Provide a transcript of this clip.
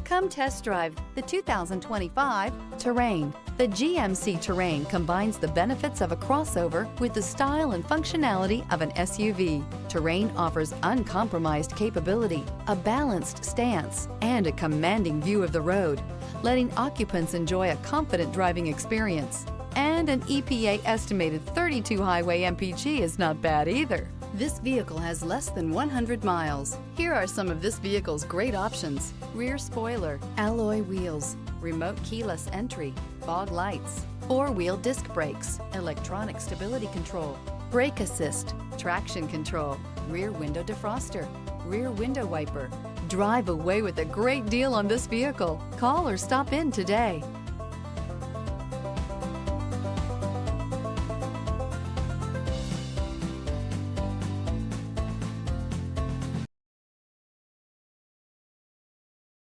Come test drive the 2025 Terrain. The GMC Terrain combines the benefits of a crossover with the style and functionality of an SUV. Terrain offers uncompromised capability, a balanced stance, and a commanding view of the road, letting occupants enjoy a confident driving experience. And an EPA estimated 32 highway MPG is not bad either. This vehicle has less than 100 miles. Here are some of this vehicle's great options: rear spoiler, alloy wheels, remote keyless entry, fog lights, four-wheel disc brakes, electronic stability control, brake assist, traction control, rear window defroster, rear window wiper. Drive away with a great deal on this vehicle. Call or stop in today.